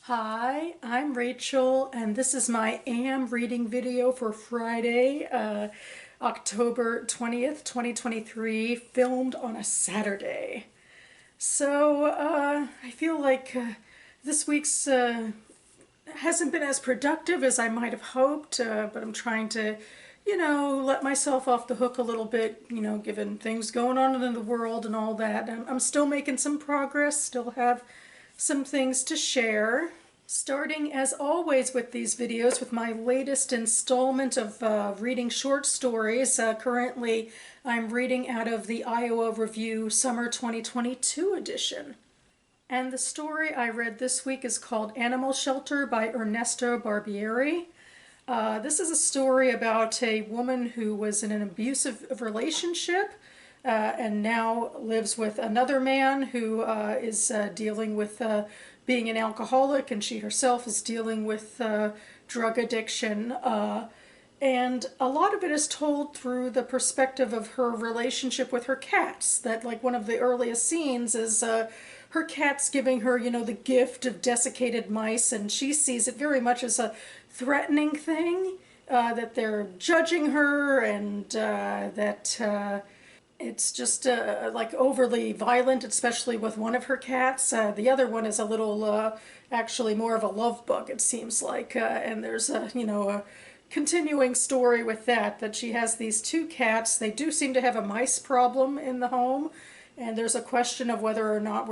Hi, I'm Rachel, and this is my AM reading video for Friday, October 20th, 2023, filmed on a Saturday. I feel like this week's hasn't been as productive as I might have hoped, but I'm trying to, let myself off the hook a little bit, given things going on in the world and all that. I'm still making some progress, still have some things to share. Starting as always with these videos with my latest installment of reading short stories. Currently I'm reading out of the Iowa Review Summer 2022 edition. And the story I read this week is called Animal Shelter by Ernesto Barbieri. This is a story about a woman who was in an abusive relationship and now lives with another man who is dealing with being an alcoholic, and she herself is dealing with drug addiction. And a lot of it is told through the perspective of her relationship with her cats. That, like, one of the earliest scenes is her cat's giving her, the gift of desiccated mice, and she sees it very much as a threatening thing, that they're judging her, and that it's just like overly violent, especially with one of her cats. The other one is a little, actually more of a love bug, it seems like. And there's a continuing story with that she has these two cats. They do seem to have a mice problem in the home. And there's a question of whether or not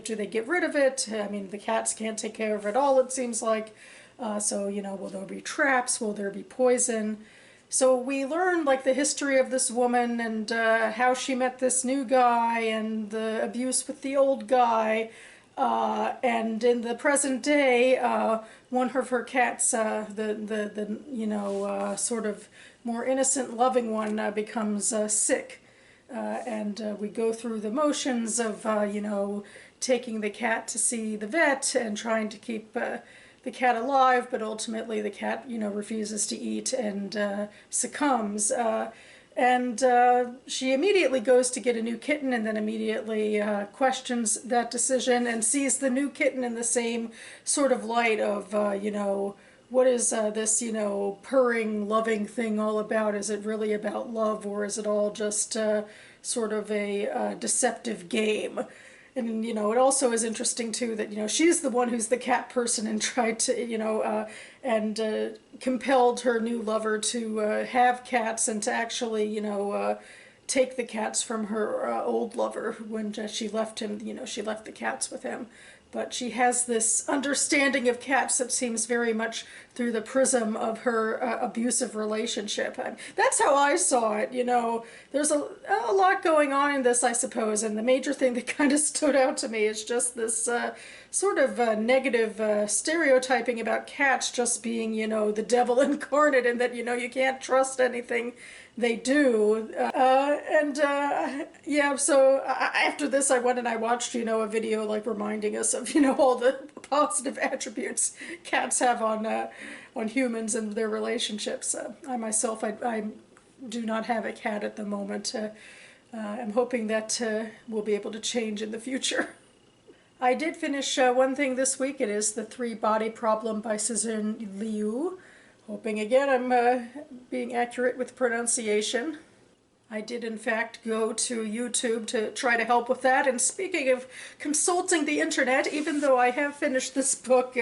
do they get rid of it? I mean, the cats can't take care of it all, it seems like. Will there be traps? Will there be poison? So we learn the history of this woman and how she met this new guy and the abuse with the old guy. And in the present day, one of her cats, sort of more innocent, loving one, becomes sick. And we go through the motions of, taking the cat to see the vet and trying to keep the cat alive, but ultimately the cat, refuses to eat and succumbs. She immediately goes to get a new kitten and then immediately questions that decision and sees the new kitten in the same sort of light of, what is this, purring, loving thing all about? Is it really about love, or is it all just sort of a deceptive game? And, it also is interesting, too, that, she's the one who's the cat person and tried to, compelled her new lover to have cats and to actually, take the cats from her old lover when she left him. She left the cats with him. But she has this understanding of cats that seems very much through the prism of her abusive relationship. That's how I saw it, There's a lot going on in this, I suppose, and the major thing that kind of stood out to me is just this sort of negative stereotyping about cats just being, the devil incarnate, and that, you can't trust anything they do. So after this I went and I watched, a video reminding us of, all the positive attributes cats have on humans and their relationships. I myself, I do not have a cat at the moment. I'm hoping that will be able to change in the future. I did finish one thing this week. It is The Three-Body Problem by Cixin Liu. Hoping again I'm being accurate with pronunciation. I did in fact go to YouTube to try to help with that, and speaking of consulting the internet, even though I have finished this book,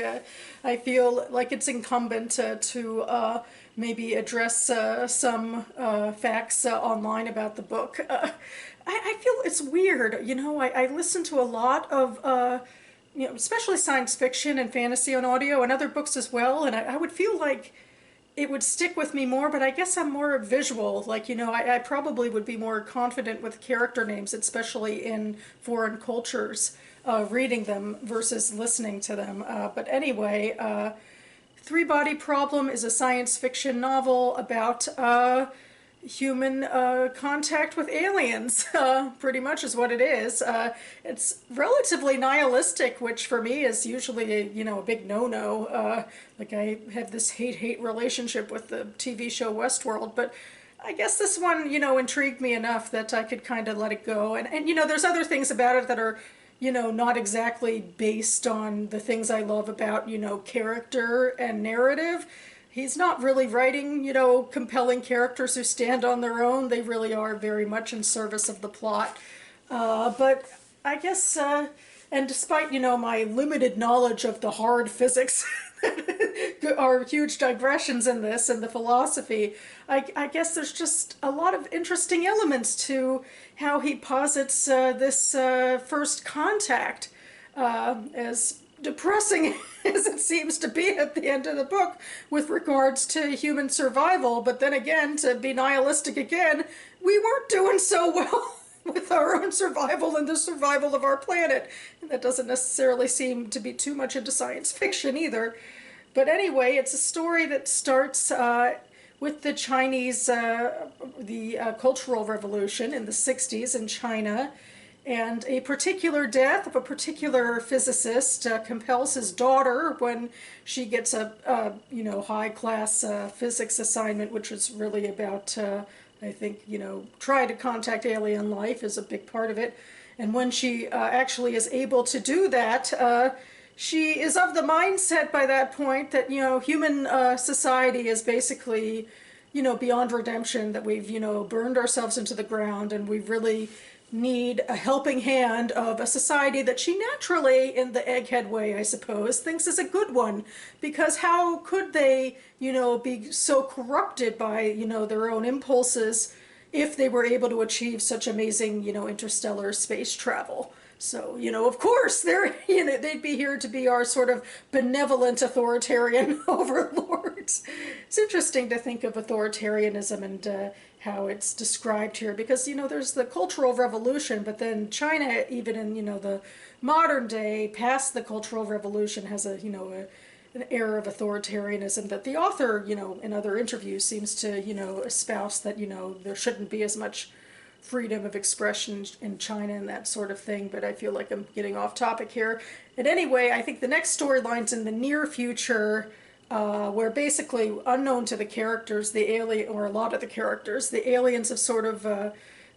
I feel like it's incumbent to maybe address some facts online about the book. I feel it's weird, I listen to a lot of especially science fiction and fantasy on audio and other books as well, and I would feel like it would stick with me more, but I guess I'm more visual. I probably would be more confident with character names, especially in foreign cultures, reading them versus listening to them. But anyway, Three-Body Problem is a science fiction novel about human contact with aliens, pretty much is what it is. It's relatively nihilistic, which for me is usually a big no-no. I have this hate-hate relationship with the TV show Westworld, but I guess this one, intrigued me enough that I could kind of let it go. And there's other things about it that are, not exactly based on the things I love about, character and narrative. He's not really writing, compelling characters who stand on their own. They really are very much in service of the plot. But I guess, and despite, my limited knowledge of the hard physics, are huge digressions in this and the philosophy, I guess there's just a lot of interesting elements to how he posits this first contact, as depressing as it seems to be at the end of the book with regards to human survival. But then again, to be nihilistic again, we weren't doing so well with our own survival and the survival of our planet. And that doesn't necessarily seem to be too much into science fiction either. But anyway, it's a story that starts with the Chinese, Cultural Revolution in the 60s in China, and a particular death of a particular physicist compels his daughter, when she gets a high-class physics assignment, which is really about, I think, trying to contact alien life is a big part of it. And when she actually is able to do that, she is of the mindset by that point that, human society is basically, beyond redemption, that we've, burned ourselves into the ground, and we really need a helping hand of a society that she naturally, in the egghead way, I suppose, thinks is a good one. Because how could they, be so corrupted by, their own impulses if they were able to achieve such amazing, interstellar space travel? So, of course, they'd be here to be our sort of benevolent authoritarian overlords. It's interesting to think of authoritarianism and how it's described here, because, there's the Cultural Revolution, but then China, even in, the modern day, past the Cultural Revolution, has an air of authoritarianism that the author, in other interviews seems to, espouse that, there shouldn't be as much freedom of expression in China and that sort of thing, but I feel like I'm getting off topic here. And anyway, I think the next storyline's in the near future, where basically, unknown to the characters, the alien, or a lot of the characters, the aliens have sort of,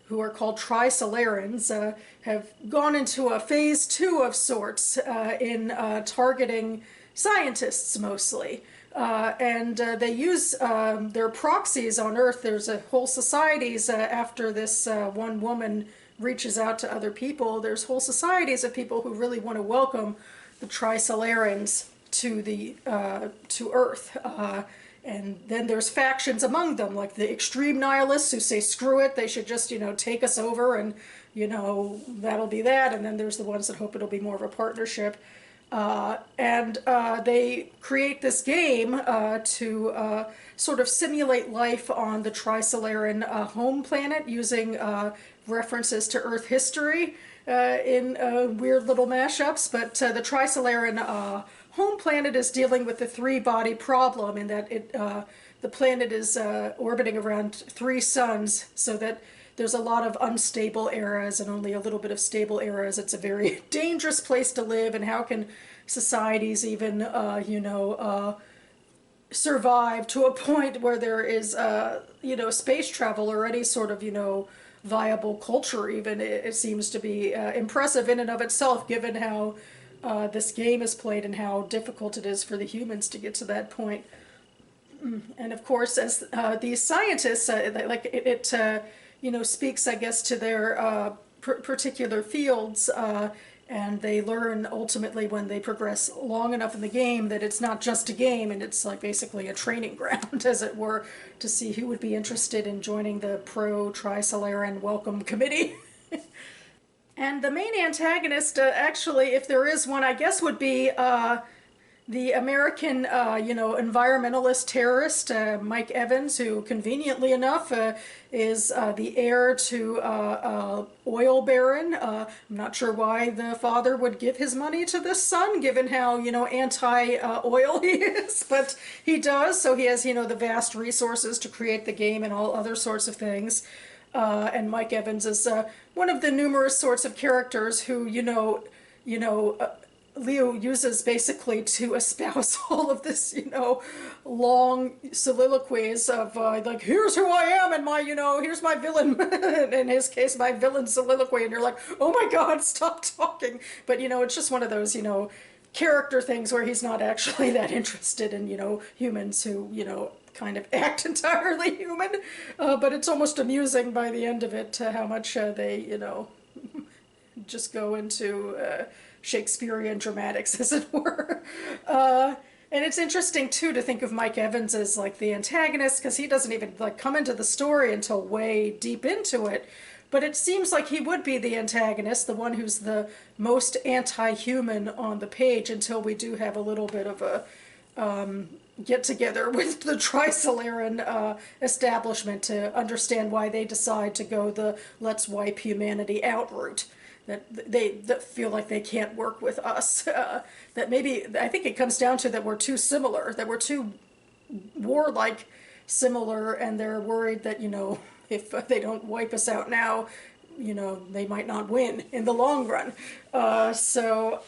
who are called Trisolarans, have gone into a phase 2 of sorts in targeting scientists mostly. And they use their proxies on Earth. There's a whole societies after this one woman reaches out to other people. There's whole societies of people who really want to welcome the Trisolarans to Earth. And then there's factions among them, like the extreme nihilists who say, screw it, they should just, take us over and, that'll be that. And then there's the ones that hope it'll be more of a partnership. And they create this game to sort of simulate life on the Trisolaran home planet using references to Earth history in weird little mashups. But the Trisolaran home planet is dealing with the 3-body problem, in that the planet is orbiting around 3 suns, so that there's a lot of unstable eras and only a little bit of stable eras. It's a very dangerous place to live, and how can societies even, survive to a point where there is, space travel or any sort of, viable culture even? It seems to be impressive in and of itself, given how this game is played and how difficult it is for the humans to get to that point. And of course, as these scientists, speaks, I guess, to their particular fields, and they learn ultimately, when they progress long enough in the game, that it's not just a game, and it's like basically a training ground, as it were, to see who would be interested in joining the pro-Trisolaran welcome committee. And the main antagonist, actually, if there is one, I guess would be the American, environmentalist terrorist, Mike Evans, who conveniently enough is the heir to oil baron. I'm not sure why the father would give his money to this son, given how, anti-oil he is, but he does. So he has, the vast resources to create the game and all other sorts of things. And Mike Evans is one of the numerous sorts of characters who, Leo uses basically to espouse all of this, long soliloquies of like, here's who I am and my, here's my villain, in his case, my villain soliloquy, and you're like, oh my God, stop talking. But, it's just one of those, character things where he's not actually that interested in, humans who, kind of act entirely human. But it's almost amusing by the end of it how much they, just go into Shakespearean dramatics, as it were. And it's interesting, too, to think of Mike Evans as, like, the antagonist, because he doesn't even, like, come into the story until way deep into it. But it seems like he would be the antagonist, the one who's the most anti-human on the page, until we do have a little bit of a get-together with the Trisolaran establishment to understand why they decide to go the let's wipe humanity out route. That feel like they can't work with us. That maybe, I think it comes down to that we're too similar, that we're too warlike similar, and they're worried that, if they don't wipe us out now, they might not win in the long run. So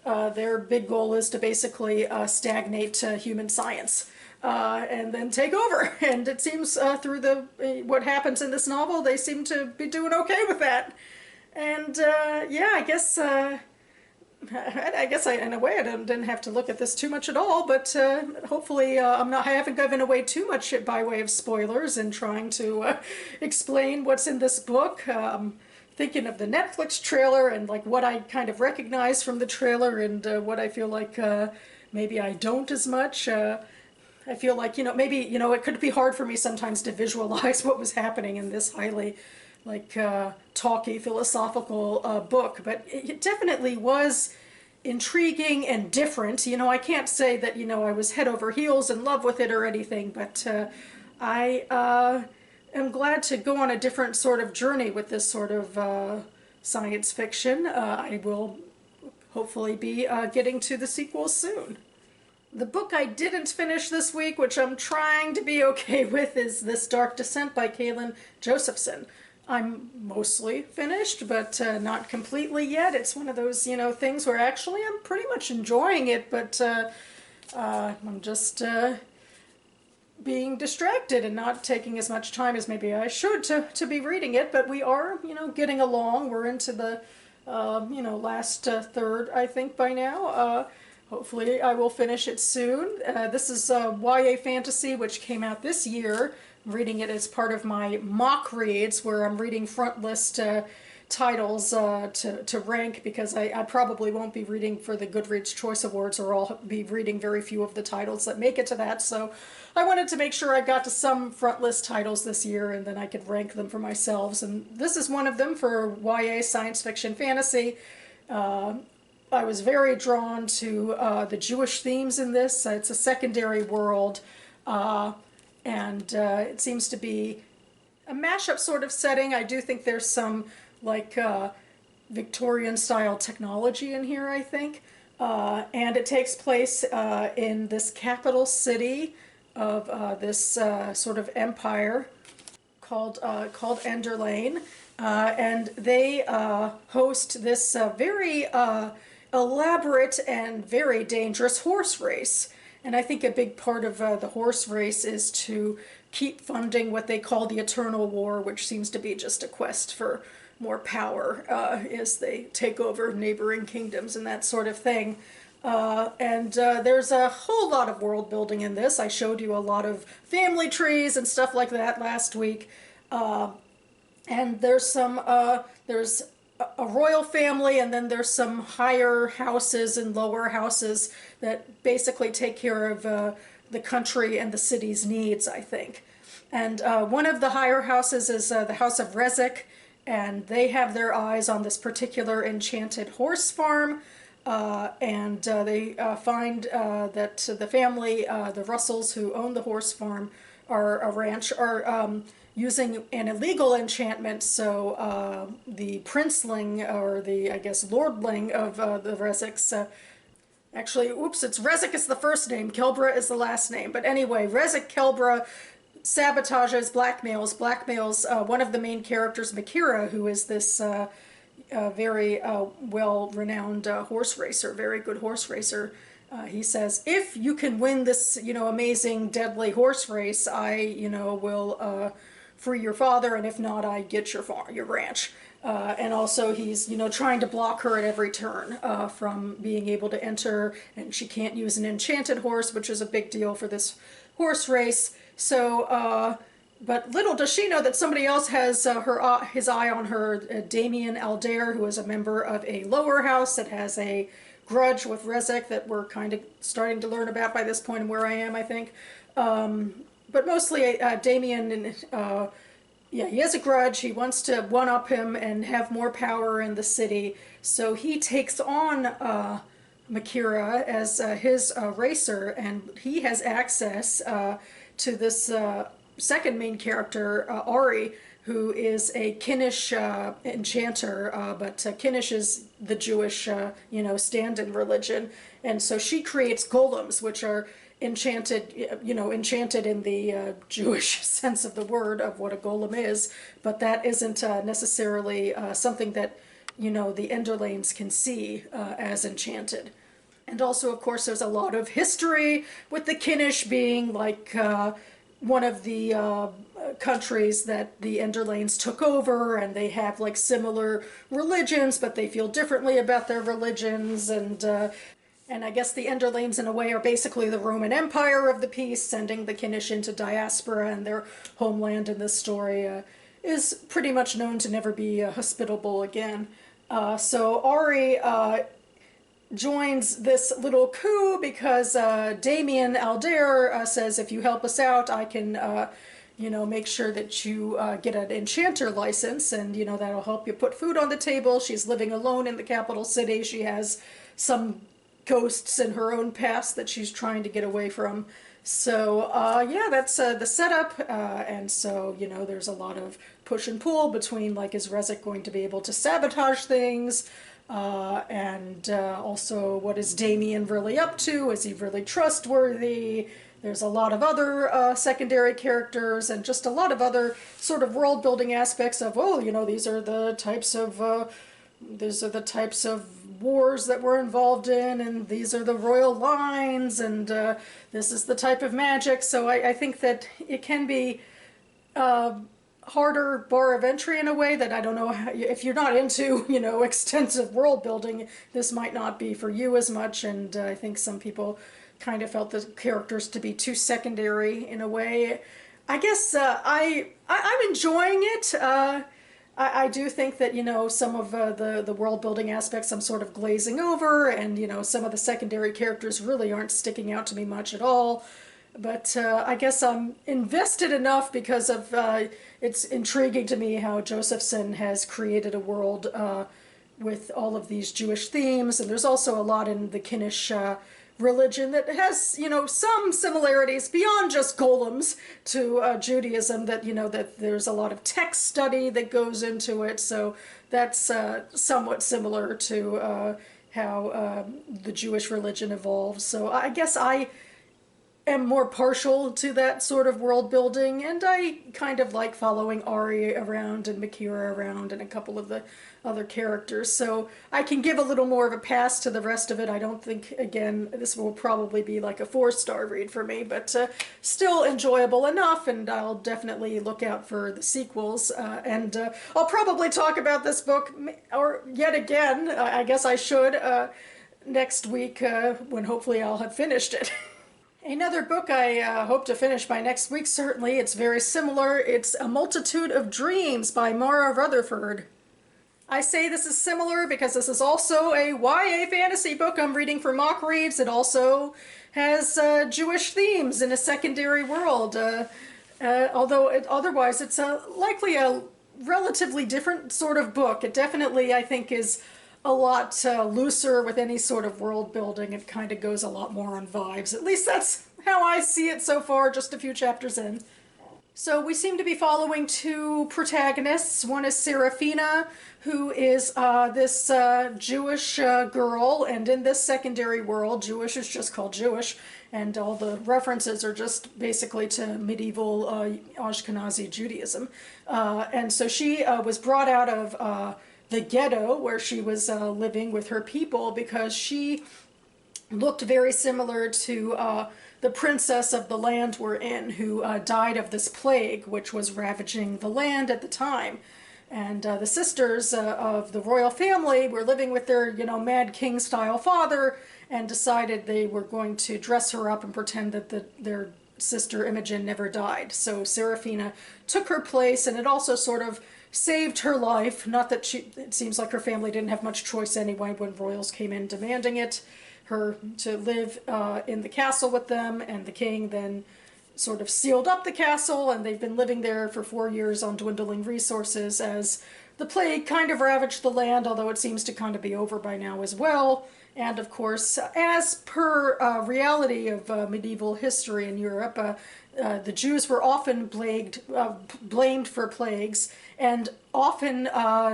their big goal is to basically stagnate human science. And then take over. And it seems through what happens in this novel, they seem to be doing okay with that. And yeah, I guess in a way I didn't have to look at this too much at all, but hopefully I haven't given away too much by way of spoilers in trying to explain what's in this book. Thinking of the Netflix trailer and like what I kind of recognize from the trailer and what I feel like maybe I don't as much. I feel like, maybe, it could be hard for me sometimes to visualize what was happening in this highly talky philosophical book, but it definitely was intriguing and different. I can't say that, I was head over heels in love with it or anything, but I am glad to go on a different sort of journey with this sort of science fiction. I will hopefully be getting to the sequels soon. The book I didn't finish this week, which I'm trying to be okay with, is This Dark Descent by Kalyn Josephson. I'm mostly finished, but not completely yet. It's one of those, things where actually I'm pretty much enjoying it, but I'm just being distracted and not taking as much time as maybe I should to be reading it. But we are, getting along. We're into the, last third, I think, by now. Hopefully I will finish it soon. This is YA fantasy, which came out this year. I'm reading it as part of my mock reads, where I'm reading front list titles to rank, because I probably won't be reading for the Goodreads Choice Awards, or I'll be reading very few of the titles that make it to that. So I wanted to make sure I got to some front list titles this year, and then I could rank them for myself. And this is one of them for YA science fiction fantasy. I was very drawn to the Jewish themes in this. It's a secondary world. And it seems to be a mashup sort of setting. I do think there's some Victorian style technology in here, I think. And it takes place in this capital city of this sort of empire called Enderlane. And they host this very elaborate and very dangerous horse race. And I think a big part of the horse race is to keep funding what they call the Eternal War, which seems to be just a quest for more power as they take over neighboring kingdoms and that sort of thing. And there's a whole lot of world building in this. I showed you a lot of family trees and stuff like that last week. And there's there's a royal family, and then there's some higher houses and lower houses that basically take care of the country and the city's needs, I think. And one of the higher houses is the House of Rezek, and they have their eyes on this particular enchanted horse farm, and they find that the family, the Russells who own the horse farm, are using an illegal enchantment, so the princeling, or the, I guess, lordling of the Rezeks, actually, oops, it's Rezek is the first name, Kelbra is the last name, but anyway, Rezek Kelbra sabotages, blackmails one of the main characters, Makira, who is this very well-renowned horse racer, very good horse racer. He says, if you can win this, amazing, deadly horse race, I, will free your father, and if not, I get your ranch. And also he's, trying to block her at every turn from being able to enter, and she can't use an enchanted horse, which is a big deal for this horse race. So, but little does she know that somebody else has his eye on her, Damien Aldair, who is a member of a lower house that has a grudge with Rezek that we're kind of starting to learn about by this point and where I am, I think. But mostly Damien, yeah, he has a grudge. He wants to one-up him and have more power in the city. So he takes on Makira as his racer, and he has access to this second main character, Ari, who is a Kinnish enchanter, but Kinnish is the Jewish, stand-in religion, and so she creates golems, which are enchanted, enchanted in the Jewish sense of the word of what a golem is, but that isn't necessarily something that, the Enderlanes can see as enchanted. And also, of course, there's a lot of history with the Kinnish being like one of the countries that the Enderlanes took over, and they have like similar religions, but they feel differently about their religions, and I guess the Enderlanes in a way are basically the Roman Empire of the piece, sending the Kinnish into diaspora, and their homeland in this story is pretty much known to never be hospitable again. So Ari joins this little coup because Damien Aldair says, if you help us out, I can, make sure that you get an enchanter license, and, that'll help you put food on the table. She's living alone in the capital city. She has some ghosts in her own past that she's trying to get away from. So, yeah, that's the setup, and so, there's a lot of push and pull between, like, is Rezek going to be able to sabotage things? And also, what is Damien really up to? Is he really trustworthy? There's a lot of other secondary characters, and just a lot of other sort of world-building aspects of, these are the types of wars that we're involved in, and these are the royal lines, and this is the type of magic. So I think that it can be harder bar of entry in a way that I don't know how, if you're not into, extensive world building, this might not be for you as much, and I think some people kind of felt the characters to be too secondary in a way. I guess I'm enjoying it. I do think that, some of the world building aspects I'm sort of glazing over, and, some of the secondary characters really aren't sticking out to me much at all. But I guess I'm invested enough because of it's intriguing to me how Josephson has created a world with all of these Jewish themes, and there's also a lot in the Kinnish religion that has, some similarities beyond just golems to Judaism, that, that there's a lot of text study that goes into it, so that's somewhat similar to how the Jewish religion evolves. So I guess I am more partial to that sort of world building, and I kind of like following Ari around and Makira around and a couple of the other characters, so I can give a little more of a pass to the rest of it. I don't think, again, this will probably be like a 4-star read for me, but still enjoyable enough, and I'll definitely look out for the sequels, and I'll probably talk about this book, or yet again, I guess I should, next week when hopefully I'll have finished it. Another book I hope to finish by next week, certainly. It's very similar. It's A Multitude of Dreams by Mara Rutherford. I say this is similar because this is also a YA fantasy book I'm reading for mock reads. It also has Jewish themes in a secondary world, although otherwise it's likely a relatively different sort of book. It definitely, I think, is a lot looser with any sort of world building. It kind of goes a lot more on vibes. At least that's how I see it so far, just a few chapters in. So we seem to be following two protagonists. One is Serafina, who is this Jewish girl, and in this secondary world, Jewish is just called Jewish, and all the references are just basically to medieval Ashkenazi Judaism. And so she was brought out of the ghetto where she was living with her people, because she looked very similar to the princess of the land we're in, who died of this plague which was ravaging the land at the time. And the sisters of the royal family were living with their, mad king style father, and decided they were going to dress her up and pretend that their sister Imogen never died. So Seraphina took her place, and it also sort of saved her life. Not that it seems like her family didn't have much choice anyway when royals came in demanding her to live in the castle with them, and the king then sort of sealed up the castle, and they've been living there for 4 years on dwindling resources as the plague kind of ravaged the land, although it seems to kind of be over by now as well. And of course, as per reality of medieval history in Europe, the Jews were often blamed for plagues, and often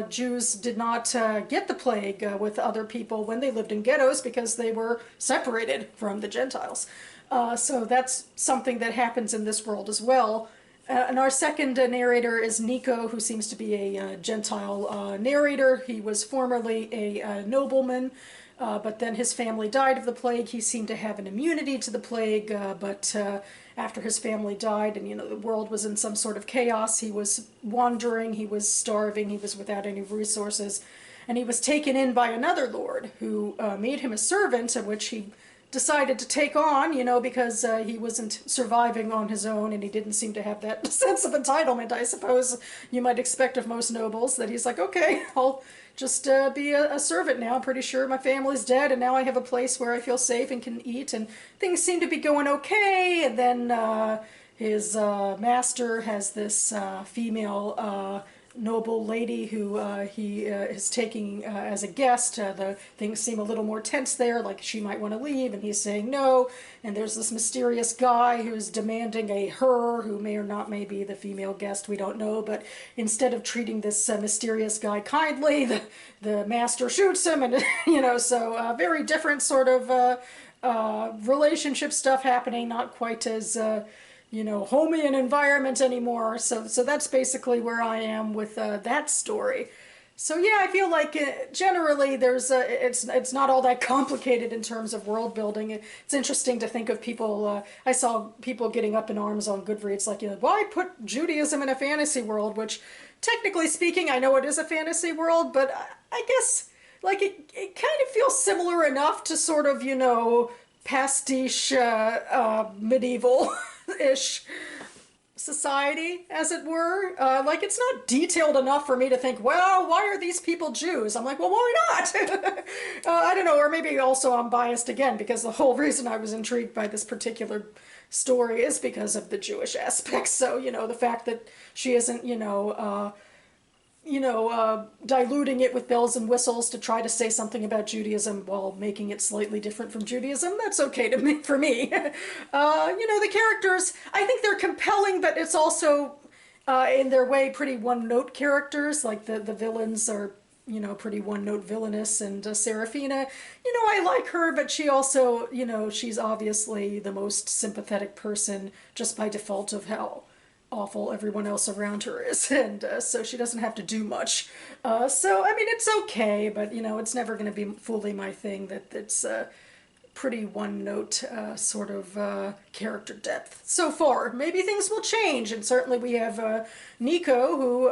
Jews did not get the plague with other people when they lived in ghettos, because they were separated from the Gentiles. So that's something that happens in this world as well. And our second narrator is Nico, who seems to be a Gentile narrator. He was formerly a nobleman, but then his family died of the plague. He seemed to have an immunity to the plague, but after his family died and, the world was in some sort of chaos, he was wandering, he was starving, he was without any resources, and he was taken in by another lord who made him a servant, which he decided to take on, because he wasn't surviving on his own, and he didn't seem to have that sense of entitlement, I suppose you might expect of most nobles, that he's like, okay, I'll just be a servant now. I'm pretty sure my family's dead, and now I have a place where I feel safe and can eat, and things seem to be going okay. And then his master has this female noble lady who he is taking as a guest. The things seem a little more tense there, like she might want to leave, and he's saying no. And there's this mysterious guy who's demanding her, who may or not may be the female guest, we don't know. But instead of treating this mysterious guy kindly, the master shoots him, and so very different sort of relationship stuff happening, not quite as homey an environment anymore. So that's basically where I am with that story. So yeah, I feel like generally there's it's not all that complicated in terms of world building. It's interesting to think of people. I saw people getting up in arms on Goodreads, like, why put Judaism in a fantasy world? Which, technically speaking, I know it is a fantasy world, but I guess like it kind of feels similar enough to sort of pastiche medieval-ish society, as it were. Like, it's not detailed enough for me to think, well, why are these people Jews? I'm like, well, why not? I don't know, or maybe also I'm biased again, because the whole reason I was intrigued by this particular story is because of the Jewish aspects. So, the fact that she isn't, diluting it with bells and whistles to try to say something about Judaism while making it slightly different from Judaism, that's okay to me, for me. The characters, I think they're compelling, but it's also, in their way, pretty one-note characters. Like, the villains are, pretty one-note villainous, and Seraphina, I like her, but she also, she's obviously the most sympathetic person just by default of how awful everyone else around her is, and so she doesn't have to do much. So, I mean, it's okay, but, it's never going to be fully my thing. That's pretty one-note sort of character depth so far. Maybe things will change, and certainly we have Nico, who,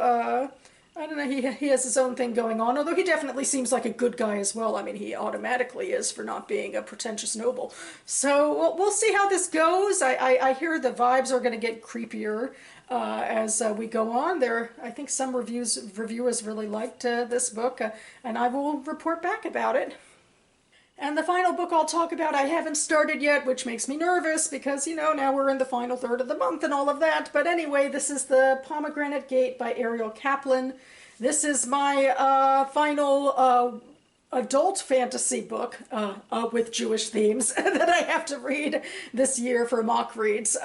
I don't know, he has his own thing going on, although he definitely seems like a good guy as well. I mean, he automatically is for not being a pretentious noble. So we'll see how this goes. I hear the vibes are going to get creepier as we go on. I think some reviewers really liked this book, and I will report back about it. And the final book I'll talk about I haven't started yet, which makes me nervous because, now we're in the final third of the month and all of that. But anyway, this is The Pomegranate Gate by Ariel Kaplan. This is my final adult fantasy book with Jewish themes that I have to read this year for mock reads.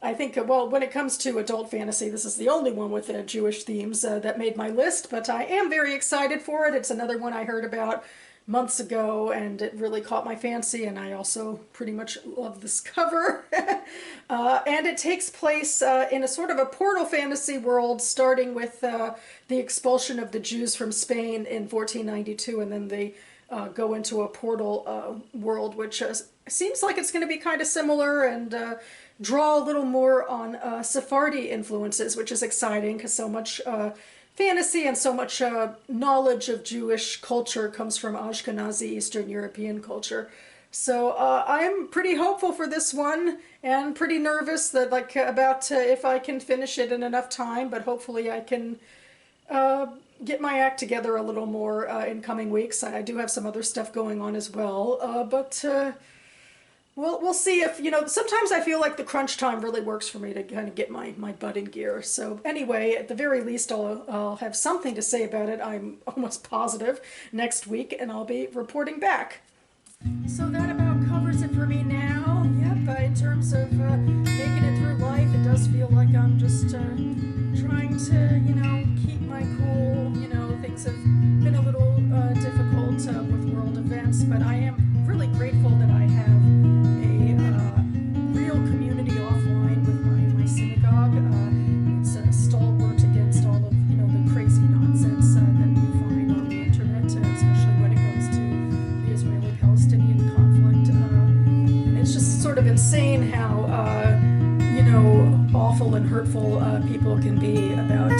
I think, well, when it comes to adult fantasy, this is the only one with Jewish themes that made my list, but I am very excited for it. It's another one I heard about months ago, and it really caught my fancy, and I also pretty much love this cover. And it takes place in a sort of a portal fantasy world, starting with the expulsion of the Jews from Spain in 1492, and then they go into a portal world, which seems like it's going to be kind of similar, and draw a little more on Sephardi influences, which is exciting because so much fantasy and so much knowledge of Jewish culture comes from Ashkenazi Eastern European culture. So I'm pretty hopeful for this one, and pretty nervous that about if I can finish it in enough time, but hopefully I can get my act together a little more in coming weeks. I do have some other stuff going on as well, but we'll see if, sometimes I feel like the crunch time really works for me to kind of get my butt in gear. So anyway, at the very least, I'll have something to say about it, I'm almost positive, next week, and I'll be reporting back. So that about covers it for me now. Yep, in terms of making it through life, it does feel like I'm just trying to, keep my cool. Things have been a little difficult with world events, but I am really grateful that I have a real community offline with my synagogue. It's a stalwart against all of, the crazy nonsense that you find on the internet, especially when it comes to the Israeli-Palestinian conflict. And it's just sort of insane how, awful and hurtful people can be about,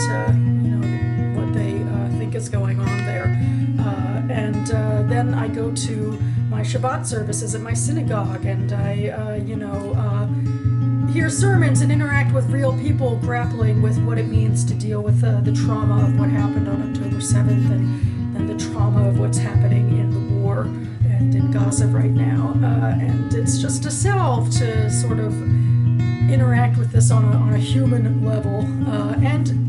what they think is going on there. And then I go to my Shabbat services at my synagogue, and I, hear sermons and interact with real people grappling with what it means to deal with the trauma of what happened on October 7th, and the trauma of what's happening in the war and in Gaza right now. And it's just a salve to sort of interact with this on a human level. And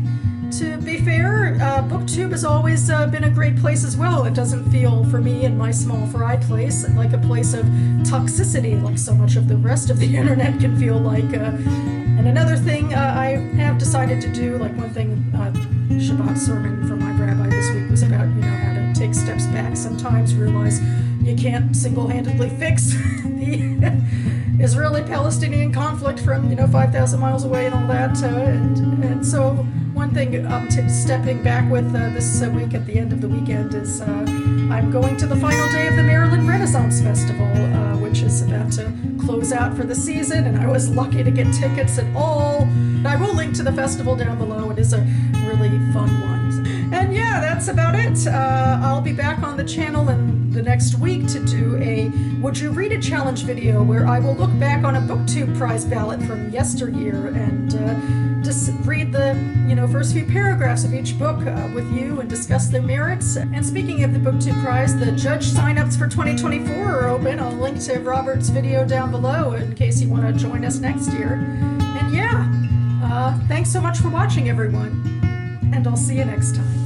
to be fair, BookTube has always been a great place as well. It doesn't feel, for me in my small fry place, like a place of toxicity like so much of the rest of the internet can feel like. And another thing I have decided to do, like one thing, Shabbat sermon from my rabbi this week was about, how to take steps back sometimes, realize you can't single-handedly fix the Israeli-Palestinian conflict from, 5,000 miles away and all that. And so one thing I'm stepping back with this week at the end of the weekend is I'm going to the final day of the Maryland Renaissance Festival, which is about to close out for the season, and I was lucky to get tickets at all. I will link to the festival down below. It is a really fun one. And yeah, that's about it. I'll be back on the channel in the next week to do a Would You Read a Challenge video where I will look back on a BookTube prize ballot from yesteryear and just read the first few paragraphs of each book with you and discuss their merits. And speaking of the BookTube prize, the judge signups for 2024 are open. I'll link to Robert's video down below in case you want to join us next year. And yeah, thanks so much for watching, everyone, and I'll see you next time.